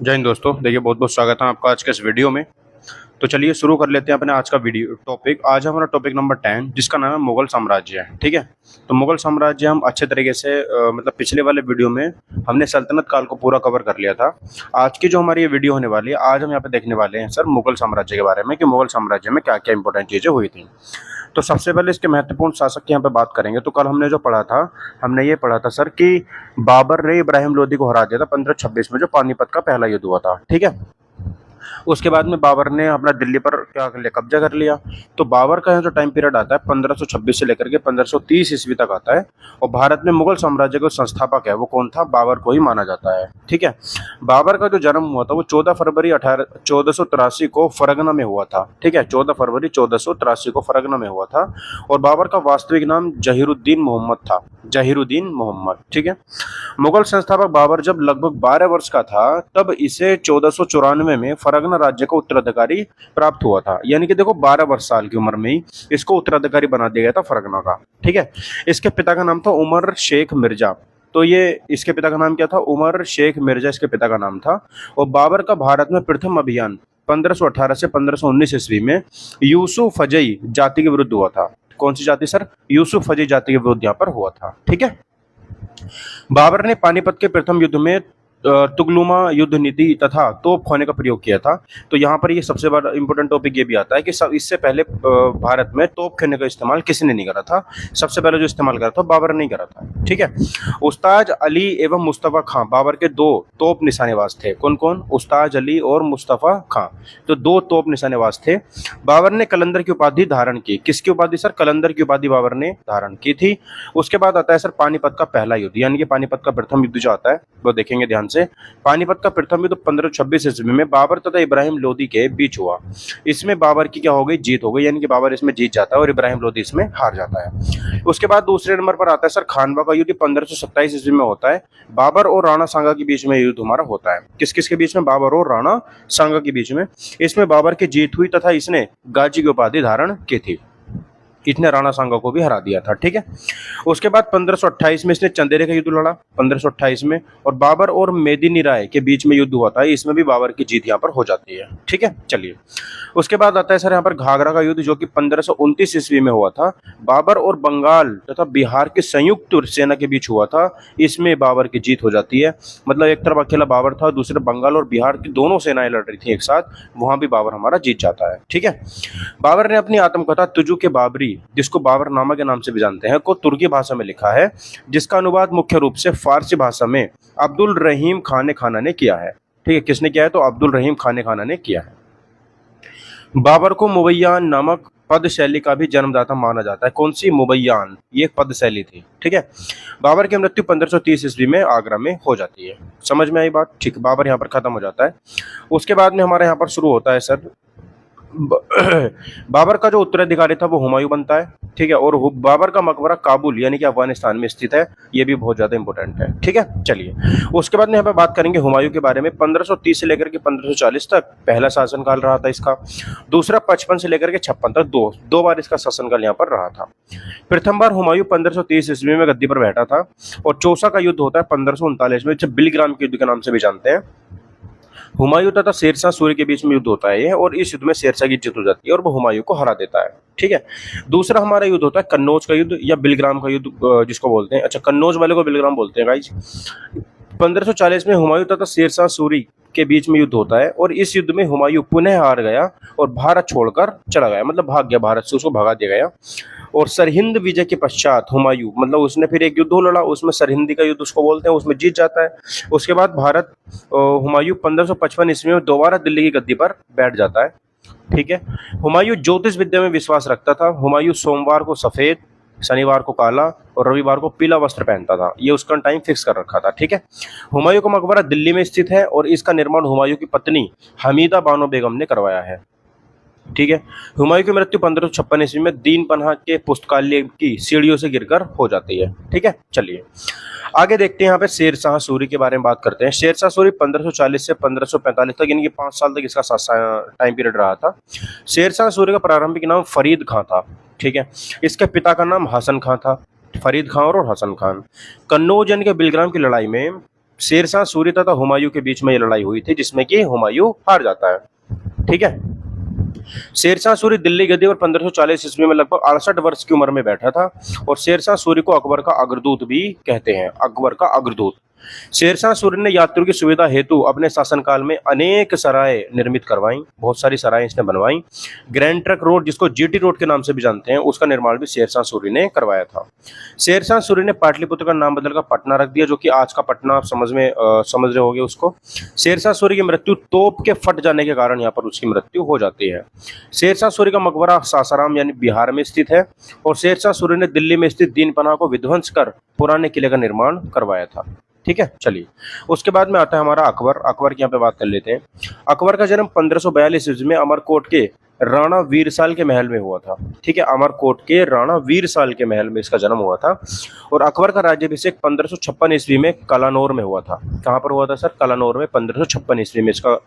जय हिंद दोस्तों। देखिए, बहुत बहुत स्वागत है आपका आज के इस वीडियो में। तो चलिए शुरू कर लेते हैं अपने आज का वीडियो टॉपिक। आज हमारा टॉपिक नंबर 10 जिसका नाम है मुगल साम्राज्य है। ठीक है, तो मुगल साम्राज्य हम अच्छे तरीके से मतलब पिछले वाले वीडियो में हमने सल्तनत काल को पूरा कवर कर लिया था। आज की जो हमारी ये वीडियो होने वाली है, आज हम यहाँ पे देखने वाले हैं सर मुगल साम्राज्य के बारे में कि मुगल साम्राज्य में क्या क्या इंपॉर्टेंट चीज़ें हुई थी। तो सबसे पहले इसके महत्वपूर्ण शासक की यहाँ पे बात करेंगे। तो कल हमने जो पढ़ा था, हमने ये पढ़ा था सर कि बाबर ने इब्राहिम लोदी को हरा दिया था 1526 में, जो पानीपत का पहला युद्ध हुआ था। ठीक है, उसके बाद में बाबर ने अपना दिल्ली पर क्या कर लिया, कब्जा कर लिया। तो बाबर का जो टाइम पीरियड आता है 1526 से लेकर के 1530 ईस्वी तक आता है। और भारत में मुगल साम्राज्य का संस्थापक है वो कौन था, बाबर को ही माना जाता है। ठीक है, बाबर का जो जन्म हुआ था वो 14 फरवरी 1483 को फरगना में हुआ था। ठीक है, 14 फरवरी 1483 को फरगना में हुआ था। और बाबर का वास्तविक नाम जहीरुद्दीन मोहम्मद था, जहीरुद्दीन मोहम्मद। ठीक है, मुगल संस्थापक बाबर जब लगभग 12 वर्ष का था तब इसे 1494 में फरगना राज्य का उत्तराधिकारी प्राप्त हुआ था। यानी कि देखो 12 वर्ष साल की उम्र में ही इसको उत्तराधिकारी बना दिया गया था फरगना का। ठीक है, इसके पिता का नाम था उमर शेख मिर्जा। तो ये इसके पिता का नाम क्या था, उमर शेख मिर्जा इसके पिता का नाम था। और बाबर का भारत में प्रथम अभियान 1518 से 1519 ईस्वी में यूसुफ फजई जाति के विरुद्ध हुआ था। कौन सी जाति सर, यूसुफ फजई जाति के विरुद्ध यहाँ पर हुआ था। ठीक है, बाबर ने पानीपत के प्रथम युद्ध में तुगलुमा युद्ध नीति तथा तोप खाने का प्रयोग किया था। तो यहाँ पर ये सबसे बड़ा इंपॉर्टेंट टॉपिक ये भी आता है कि सब इससे पहले भारत में तोप खाने का इस्तेमाल किसी ने नहीं करा था। सबसे पहले जो इस्तेमाल करा था बाबर ने करा था। ठीक है, उस्ताद अली एवं मुस्तफ़ा खां बाबर के दो तोप निशानेबाज थे। कौन कौन, उस्ताद अली और मुस्तफ़ा खां, तो दो तोप निशानेबाज थे। बाबर ने कलंदर की उपाधि धारण की। किसकी उपाधि सर, कलंदर की उपाधि बाबर ने धारण की थी। उसके बाद आता है सर पानीपत का पहला युद्ध, यानी कि पानीपत का प्रथम युद्ध जो आता है वो देखेंगे ध्यान से। पानीपत का प्रथम युद्ध 1526 ईस्वी में बाबर तथा इब्राहिम लोदी के बीच हुआ। इसमें बाबर की क्या हो गई, जीत हो गई, यानी कि बाबर इसमें जीत जाता है और इब्राहिम लोदी इसमें हार जाता है। उसके बाद दूसरे नंबर पर आता है सर खानवा का युद्ध 1527 ईस्वी में होता है। बाबर और राणा सांगा के बीच में युद्ध हमारा होता है। किस किस के बीच में, बाबर और राणा सांगा के बीच में। इसमें बाबर की जीत हुई तथा इसने गाजी की उपाधि धारण की थी। इसने राणा सांगा को भी हरा दिया था। ठीक है, उसके बाद 1528 में इसने चंदेरे का युद्ध लड़ा 1528 में, और बाबर और मेदिनी राय के बीच में युद्ध हुआ था। इसमें भी बाबर की जीत यहाँ पर हो जाती है। ठीक है, चलिए उसके बाद आता है सर यहाँ पर घाघरा का युद्ध जो कि 1529 ईस्वी में हुआ था। बाबर और बंगाल तथा बिहार की संयुक्त सेना के बीच हुआ था। इसमें बाबर की जीत हो जाती है। मतलब एक तरफ अकेला बाबर था, दूसरे बंगाल और बिहार की दोनों सेनाएं लड़ रही थी एक साथ, वहां भी बाबर हमारा जीत जाता है। ठीक है, बाबर ने अपनी आत्मकथा तुजु के बाबरी, जिसको बाबरनामा के नाम से भी जानते हैं, को तुर्की भाषा में लिखा है, जिसका अनुवाद मुख्य रूप से फारसी भाषा में अब्दुल रहीम खाने खाना ने किया है। ठीक है, किसने किया है, तो अब्दुल रहीम खाने खाना ने किया है। बाबर को मुबैयान नामक पद शैली का भी जन्मदाता माना जाता है। कौन सी, मुबैयान, ये एक पद शैली थी। ठीक है, बाबर की मृत्यु 1530 ईस्वी में आगरा में हो जाती है। समझ में आई बात। ठीक, बाबर यहाँ पर खत्म हो जाता है। उसके बाद में हमारे यहाँ पर शुरू होता है सर बाबर का जो उत्तराधिकारी था वो हुमायूं बनता है। ठीक है, और बाबर का मकबरा काबुल यानी कि अफगानिस्तान में स्थित है। ये भी बहुत ज्यादा इंपॉर्टेंट है। ठीक है, चलिए उसके बाद में यहाँ पे बात करेंगे हुमायूं के बारे में। 1530 से लेकर के 1540 तक पहला शासनकाल रहा था इसका। दूसरा 55 से लेकर के 56 तक दो बार इसका शासनकाल यहाँ पर रहा था। प्रथम बार हुमायूं 1530 ईस्वी में गद्दी पर बैठा था। और चौसा का युद्ध होता है 1539 में, जिसे बिलग्राम के युद्ध के नाम से भी जानते हैं। हुमायूं तथा शेरशाह सूरी के बीच में युद्ध होता है ये, और इस युद्ध में शेरशाह की जीत हो जाती है और वो हुमायूं को हरा देता है। ठीक है, दूसरा हमारा युद्ध होता है कन्नौज का युद्ध या बिलग्राम का युद्ध जिसको बोलते हैं। अच्छा, कन्नौज वाले को बिलग्राम बोलते हैं गाइस। 1540 में हुमायूं तथा शेरशाह सूरी के बीच में युद्ध होता है, और इस युद्ध में हुमायूं पुनः हार गया और भारत छोड़कर चला गया, मतलब भाग गया भारत से, उसको भगा दिया गया। और सरहिंद विजय के पश्चात हुमायूं, मतलब उसने फिर एक युद्ध लड़ा, उसमें सरहिंदी का युद्ध उसको बोलते हैं, उसमें जीत जाता है। उसके बाद भारत हुमायूं 1555 ईस्वी में दोबारा दिल्ली की गद्दी पर बैठ जाता है। ठीक है, हुमायूं ज्योतिष विद्या में विश्वास रखता था। हुमायूं सोमवार को सफेद, शनिवार को काला और रविवार को पीला वस्त्र पहनता था। ये उसका टाइम फिक्स कर रखा था। ठीक है, हुमायूं का मकबरा दिल्ली में स्थित है और इसका निर्माण हुमायूं की पत्नी हमीदा बानो बेगम ने करवाया है। ठीक है, हुमायूं की मृत्यु 1556 ईस्वी में दीन पन्हा के पुस्तकालय की सीढ़ियों से गिरकर हो जाती है। ठीक है, चलिए आगे देखते हैं। यहाँ पे शेरशाह सूरी के बारे में बात करते हैं। शेरशाह सूरी 1540 से 1545 तक, यानी कि 5 साल तक इसका टाइम पीरियड रहा था। शेरशाह सूरी का प्रारंभिक नाम फरीद खां था। ठीक है, इसके पिता का नाम हसन खां था। फरीद खां और हसन खान। कन्नौज यानी कि बिलग्राम की लड़ाई में शेरशाह सूरी तथा हुमायूं के बीच में ये लड़ाई हुई थी, जिसमें कि हुमायूं हार जाता है। ठीक है। शेरशाह सूरी दिल्ली गद्दी पर 1540 ईस्वी में लगभग 68 वर्ष की उम्र में बैठा था और शेरशाह सूरी को अकबर का अग्रदूत भी कहते हैं, अकबर का अग्रदूत। शेरशाह सूरी ने यात्रियों की सुविधा हेतु अपने शासनकाल में अनेक सराय निर्मित करवाई, बहुत सारी सराय इसने बनवाई। ग्रैंड ट्रंक रोड, जिसको जीटी रोड के नाम से भी जानते हैं, उसका निर्माण भी शेरशाह सूरी ने करवाया था। शेरशाह सूरी ने पाटलिपुत्र का नाम बदलकर पटना रख दिया, जो कि आज का पटना आप समझ रहे होंगे उसको। शेरशाह सूरी की मृत्यु तोप के फट जाने के कारण यहाँ पर उसकी मृत्यु हो जाती है। शेरशाह सूरी का मकबरा सासाराम यानी बिहार में स्थित है और शेरशाह सूरी ने दिल्ली में स्थित दीनपनाह को विध्वंस कर पुराने किले का निर्माण करवाया था। ठीक है, चलिए उसके बाद में आता है हमारा अकबर। अकबर की यहाँ पे बात कर लेते हैं। अकबर का जन्म 1542 ईस्वी में अमरकोट के राणा वीरसाल के महल में हुआ था। ठीक है, अमरकोट के राणा वीरसाल के महल में इसका जन्म हुआ था और अकबर का राज्याभिषेक 1556 ईस्वी में कलानौर में हुआ था। कहाँ पर हुआ था सर? कलानौर में 1556 ईस्वी में इसका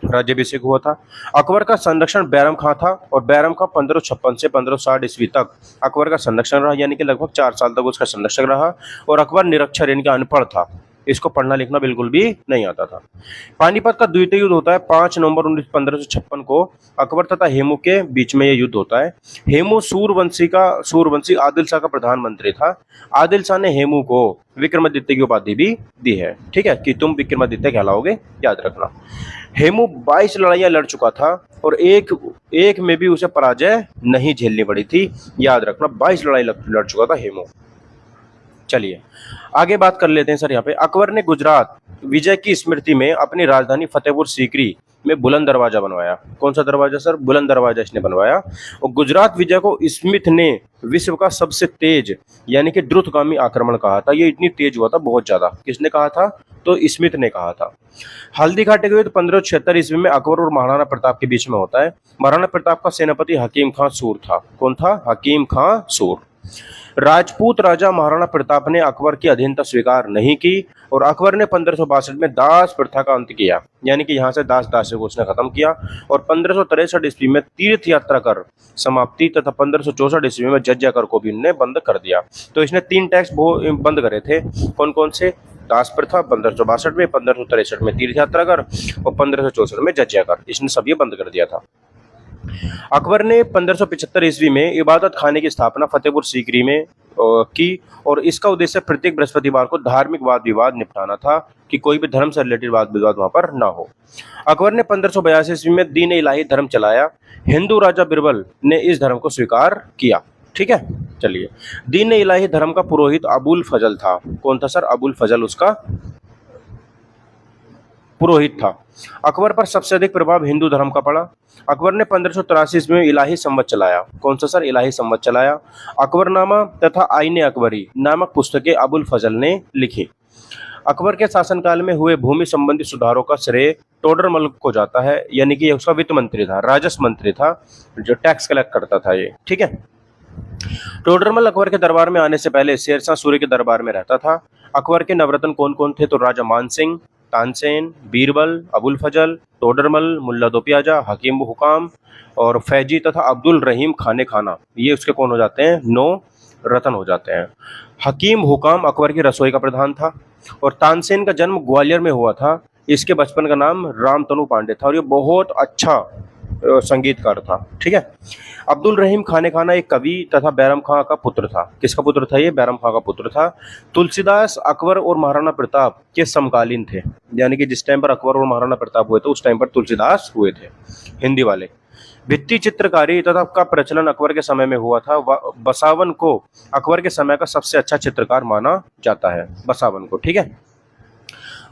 राज्याभिषेक हुआ था। अकबर का संरक्षण बैरम खां था और बैरम खां 1556 से 1560 ईस्वी तक अकबर का संरक्षण रहा, यानी कि लगभग 4 साल तक उसका संरक्षक रहा और अकबर निरक्षर यानी कि अनपढ़ था, इसको पढ़ना लिखना बिल्कुल भी नहीं आता था। पानीपत का द्वितीय युद्ध होता है 5 नवंबर 1556 को। अकबर तथा हेमू के बीच में यह युद्ध होता है। हेमू सूरवंशी आदिल शाह का प्रधानमंत्री था। आदिल शाह ने हेमू को विक्रमादित्य की उपाधि भी दी है। ठीक है, कि तुम विक्रमादित्य कहलाओगे, याद रखना। हेमू 22 लड़ाइयां लड़ चुका था और एक में भी उसे पराजय नहीं झेलनी पड़ी थी, याद रखना। 22 लड़ाई लड़ चुका था हेमू। चलिए आगे बात कर लेते हैं सर। यहाँ पे अकबर ने गुजरात विजय की स्मृति में अपनी राजधानी फतेहपुर सीकरी में बुलंद दरवाजा बनवाया। कौन सा दरवाजा सर? बुलंद दरवाजा इसने बनवाया। और गुजरात विजय को स्मिथ ने विश्व का सबसे तेज यानी कि द्रुतगामी आक्रमण कहा था। ये इतनी तेज हुआ था, बहुत ज्यादा। किसने कहा था? तो स्मिथ ने कहा था। हल्दी घाटी के युद्ध 1576 ईस्वी में अकबर और महाराणा प्रताप के बीच में होता है। महाराणा प्रताप का सेनापति हकीम खां सूर था। कौन था? हकीम खां सूर। राजपूत राजा महाराणा प्रताप ने अकबर की अधीनता स्वीकार नहीं की और अकबर ने 1562 में दास प्रथा का अंत किया, यानी कि यहाँ से दास्य को उसने खत्म किया और 1563 ईस्वी में तीर्थ यात्रा कर समाप्ति तथा 1564 ईस्वी में जजिया कर को भी उन्होंने बंद कर दिया। तो इसने 3 टैक्स बंद करे थे। कौन कौन से? दास प्रथा 1562 में, 1563 में तीर्थ यात्रा कर और 1564 में जजिया कर, इसने सब ये बंद कर दिया था। अकबर ने 1575 ईस्वी में इबादत खाने की स्थापना फतेहपुर सीकरी में की और इसका उद्देश्य प्रत्येक बृहस्पतिवार को धार्मिक वाद विवाद निपटाना था, कि कोई भी धर्म से रिलेटेड वाद विवाद वहां पर ना हो। अकबर ने 1582 ईस्वी में दीन इलाही धर्म चलाया। हिंदू राजा बिरबल ने इस धर्म को स्वीकार किया। ठीक है, चलिए। दीन इलाही धर्म का पुरोहित अबुल फजल था। कौन था सर? अबुल फजल उसका पुरोहित था। अकबर पर सबसे अधिक प्रभाव हिंदू धर्म का पड़ा। अकबर ने 1583 ईस्वी में इलाही संवत चलाया। कौन सा सर? इलाही संवत चलाया। अकबरनामा तथा आईने अकबरी नामक पुस्तकें अबुल फजल ने लिखी। अकबर के शासनकाल में हुए भूमि संबंधी सुधारों का श्रेय टोडरमल को जाता है, यानी कि उसका वित्त मंत्री था, राजस्व मंत्री था, जो टैक्स कलेक्ट करता था ये। ठीक है। टोडरमल अकबर के दरबार में आने से पहले शेरशाह सूरी के दरबार में रहता था। अकबर के नवरत्न कौन कौन थे? तो राजा मानसिंह, तानसेन, बीरबल, अबुल फजल, टोडरमल, मुल्ला दो प्याजा, हकीम हुकाम और फैजी तथा अब्दुल रहीम खाने खाना, ये उसके कौन हो जाते हैं? 9 रत्न हो जाते हैं। हकीम हुकाम अकबर की रसोई का प्रधान था और तानसेन का जन्म ग्वालियर में हुआ था। इसके बचपन का नाम रामतनु पांडे था और ये बहुत अच्छा संगीतकार था। ठीक है। अब्दुल रहीम खाने खाना एक कवि तथा बैरम खां का पुत्र था। किसका पुत्र था ये? बैरम खां का पुत्र था। तुलसीदास अकबर और महाराणा प्रताप के समकालीन थे, यानी कि जिस टाइम पर अकबर और महाराणा प्रताप हुए थे उस टाइम पर तुलसीदास हुए थे, हिंदी वाले। भित्ति चित्रकारी तथा का प्रचलन अकबर के समय में हुआ था। बसावन को अकबर के समय का सबसे अच्छा चित्रकार माना जाता है, बसावन को। ठीक है।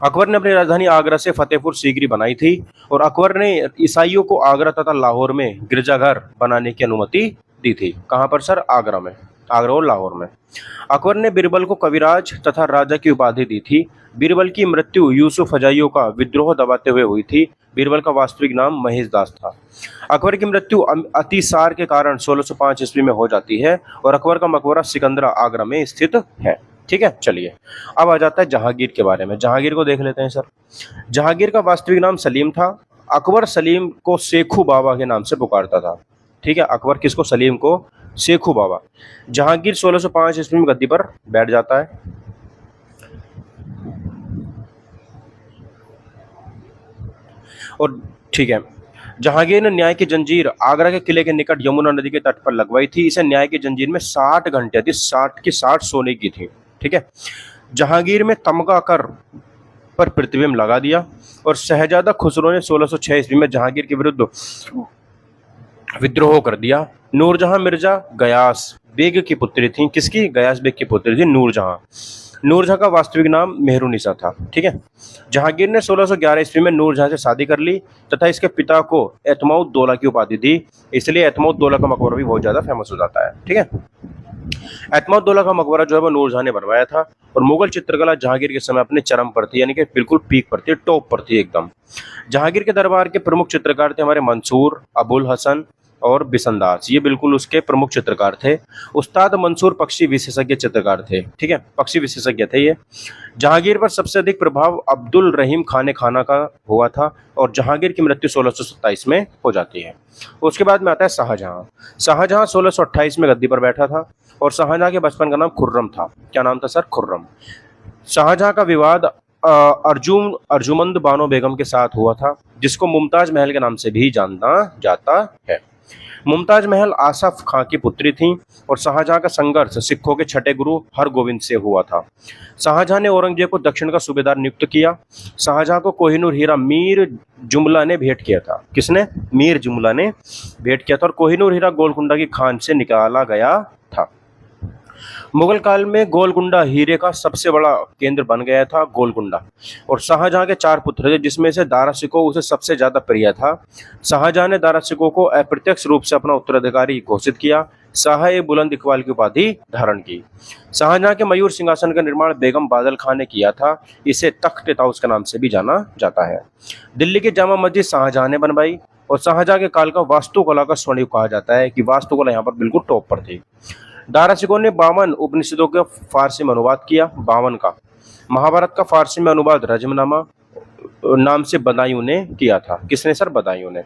अकबर ने अपनी राजधानी आगरा से फतेहपुर सीकरी बनाई थी और अकबर ने ईसाइयों को आगरा तथा लाहौर में गिरजाघर बनाने की अनुमति दी थी। कहाँ पर सर? आगरा में, आगरा और लाहौर में। अकबर ने बीरबल को कविराज तथा राजा की उपाधि दी थी। बीरबल की मृत्यु यूसुफ हजाइयों का विद्रोह दबाते हुए हुई थी। बीरबल का वास्तविक नाम महेश दास था। अकबर की मृत्यु अतिसार के कारण 1605 ईस्वी में हो जाती है और अकबर का मकबरा सिकंदरा आगरा में स्थित है। ठीक है। चलिए अब आ जाता है जहांगीर के बारे में। जहांगीर को देख लेते हैं सर। जहांगीर का वास्तविक नाम सलीम था। अकबर सलीम को शेखू बाबा के नाम से पुकारता था। ठीक है। अकबर किसको? सलीम को शेखू बाबा। जहांगीर 1605 ईस्वी में गद्दी पर बैठ जाता है। और ठीक है, जहांगीर ने न्याय की जंजीर आगरा के किले के निकट यमुना नदी के तट पर लगवाई थी। इसे न्याय की जंजीर में 60 घंटे थी, 60 की 60 सोने की थी। ठीक है, जहांगीर में तमगा कर पर प्रतिबिंब लगा दिया और शहजादा खुसरो ने 1606 ईस्वी में जहांगीर के विरुद्ध विद्रोह कर दिया। नूरजहां मिर्जा गयास बेग की पुत्री थी। किसकी? गयास बेग की पुत्री थी नूरजहां। नूरजहां का वास्तविक नाम मेहरुनिसा था। ठीक है, जहांगीर ने 1611 ईस्वी में नूरजहां से शादी कर ली तथा इसके पिता को एतमाउद्दौला की उपाधि दी। इसलिए एतमाउद्दौला का मकबरा भी बहुत ज्यादा फेमस हो जाता है। ठीक है, एतमाउद्दौला का मकबरा जो है वो नूरजहां ने बनवाया था और मुगल चित्रकला जहांगीर के समय अपने चरम पर थी, यानी कि बिल्कुल पीक पर थी, टॉप पर थी एकदम। जहांगीर के दरबार के प्रमुख चित्रकार थे हमारे मंसूर, अबुल हसन और बिसंदास, ये बिल्कुल उसके प्रमुख चित्रकार थे। उस्ताद मंसूर पक्षी विशेषज्ञ चित्रकार थे। ठीक है, पक्षी विशेषज्ञ थे ये। जहांगीर पर सबसे अधिक प्रभाव अब्दुल रहीम खान खाना का हुआ था और जहांगीर की मृत्यु 1627 में हो जाती है। उसके बाद में आता है शाहजहां। शाहजहां 1628 में गद्दी पर बैठा था और शाहजहां के बचपन का नाम खुर्रम था। क्या नाम था सर? खुर्रम। शाहजहां का विवाद अर्जुमंद बानो बेगम के साथ हुआ था, जिसको मुमताज महल के नाम से भी जाना जाता है। मुमताज महल आसफ खां की पुत्री थीं और शाहजहां का संघर्ष सिखों के छठे गुरु हरगोविंद से हुआ था। शाहजहां ने औरंगजेब को दक्षिण का सूबेदार नियुक्त किया। शाहजहां को कोहिनूर हीरा मीर जुमला ने भेंट किया था। किसने? मीर जुमला ने भेंट किया था और कोहिनूर हीरा गोलकुंडा की खान से निकाला गया था। मुगल काल में गोलकुंडा हीरे का सबसे बड़ा केंद्र बन गया था गोलकुंडा। और शाहजहां के 4 पुत्र थे, जिसमें से दारा शिकोह उसे सबसे ज्यादा प्रिय था। शाहजहां ने दारा शिकोह को अप्रत्यक्ष रूप से अपना उत्तराधिकारी घोषित किया। शाह बुलंद इकबाल की उपाधि धारण की। शाहजहां के मयूर सिंहासन का निर्माण बेगम बादल खान ने किया था। इसे तख्त ताउस के नाम से भी जाना जाता है। दिल्ली की जामा मस्जिद शाहजहां ने बनवाई और शाहजहां के काल का वास्तुकला का स्वर्णिम कहा जाता है कि वास्तुकला यहाँ पर बिल्कुल टॉप पर थी। दारा शिकोह ने 52 उपनिषदों का फारसी में अनुवाद किया। 52 का। महाभारत का फारसी में अनुवाद रजमनामा नाम से बदायूं ने किया था। किसने सर? बदायूं ने।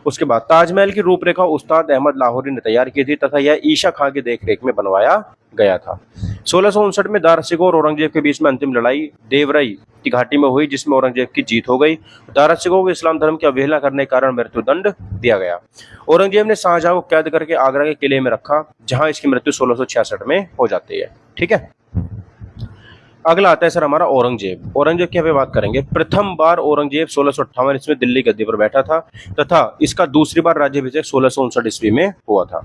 उसके बाद ताजमहल की रूपरेखा उस्ताद अहमद लाहौरी ने तैयार की थी तथा यह ईशा खां की देखरेख में बनवाया गया था। 1659 में दारा शिकोह और औरंगजेब के बीच में अंतिम लड़ाई देवरई की घाटी में हुई, जिसमें औरंगजेब की जीत हो गई। दारा शिकोह को इस्लाम धर्म की अवहेलना करने के कारण मृत्युदंड दिया गया। औरंगजेब ने शाहजहां को कैद करके आगरा के किले में रखा, जहां इसकी मृत्यु 1666 में हो जाती है। ठीक है, अगला आता है सर हमारा औरंगजेब। औरंगजेब की हमें बात करेंगे। प्रथम बार औरंगजेब 1658 ईस्वी में दिल्ली गद्दी पर बैठा था तथा इसका दूसरी बार राज्याभिषेक 1659 ईस्वी में हुआ था।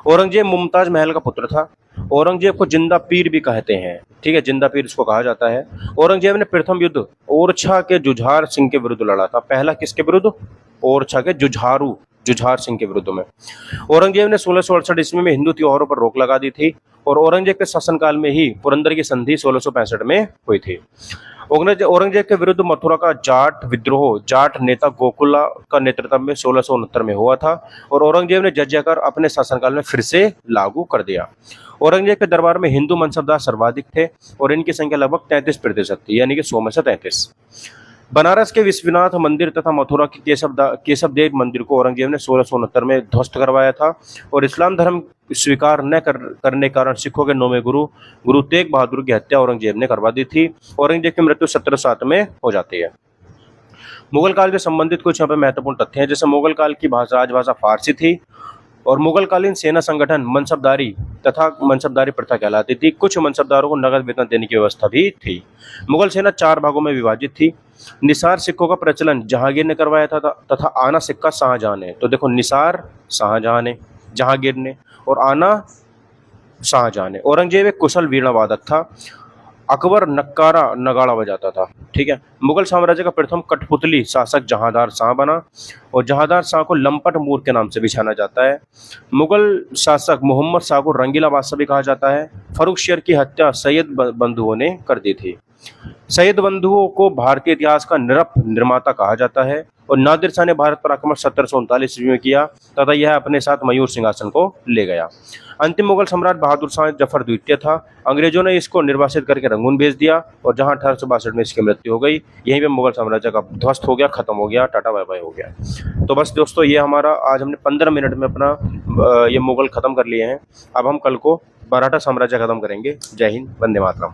औरंगजेब मुमताज महल का पुत्र था। औरंगजेब को जिंदा पीर भी कहते हैं। ठीक है, जिंदा पीर इसको कहा जाता है। औरंगजेब ने प्रथम युद्ध ओरछा के जुझार सिंह के विरुद्ध लड़ा था। पहला किसके विरुद्ध? ओरछा के जुझार सिंह के विरुद्ध में। औरंगजेब ने 1668 ईस्वी में हिंदू त्योहारों पर रोक लगा दी थी और औरंगजेब के शासनकाल में ही पुरंदर की संधि 1665 में हुई थी। औरंगजेब के विरुद्ध मथुरा का जाट विद्रोह जाट नेता गोकुला का नेतृत्व में 1669 में हुआ था और औरंगजेब ने जजिया कर अपने शासनकाल में फिर से लागू कर दिया। औरंगजेब के दरबार में हिंदू मनसबदार सर्वाधिक थे और इनकी संख्या लगभग 33% थी, यानी कि 100 में से 33। बनारस के विश्वनाथ मंदिर तथा मथुरा के केशव देव मंदिर को औरंगजेब ने 1669 में ध्वस्त करवाया था और इस्लाम धर्म स्वीकार न करने के कारण सिखों के 9वें गुरु तेग बहादुर की हत्या औरंगजेब ने करवा दी थी। औरंगजेब की मृत्यु 1707 में हो जाती है। मुगल काल से संबंधित कुछ यहाँ पे महत्वपूर्ण तथ्य हैं। जैसे मुगल काल की राजभाषा फारसी थी और मुगलकालीन सेना संगठन मनसबदारी प्रथा कहलाती थी। कुछ मनसबदारों को नगद वेतन देने की व्यवस्था भी थी। मुगल सेना 4 भागों में विभाजित थी। निसार सिक्कों का प्रचलन जहांगीर ने करवाया था तथा आना सिक्का शाहजहां ने। तो देखो, निसार शाहजहां ने, जहांगीर ने और आना शाहजहां ने। औरंगजेब एक कुशल वीणा वादक था। अकबर नक्कारा नगाड़ा बजाता था। ठीक है, मुगल साम्राज्य का प्रथम कठपुतली शासक जहांदार शाह बना और जहांदार शाह को लंपट मूर के नाम से भी जाना जाता है। मुगल शासक मोहम्मद शाह को रंगीला बादशाह भी कहा जाता है। फर्रुख शेर की हत्या सैयद बंधुओं ने कर दी थी। सैयद बंधुओं को भारतीय इतिहास का निर्माता कहा जाता है और नादिर शाह ने भारत पर आक्रमण 1739 ईस्वी में किया तथा यह अपने साथ मयूर सिंहासन को ले गया। अंतिम मुगल सम्राट बहादुर शाह जफर द्वितीय था। अंग्रेजों ने इसको निर्वासित करके रंगून भेज दिया और जहां 1862 में इसकी मृत्यु हो गई। यहीं पे मुगल साम्राज्य का ध्वस्त हो गया, खत्म हो गया, टाटा बाय बाय हो गया। तो बस दोस्तों, ये हमारा आज हमने 15 मिनट में अपना ये मुगल खत्म कर लिए हैं। अब हम कल को मराठा साम्राज्य खत्म करेंगे। जय हिंद, वंदे मातरम।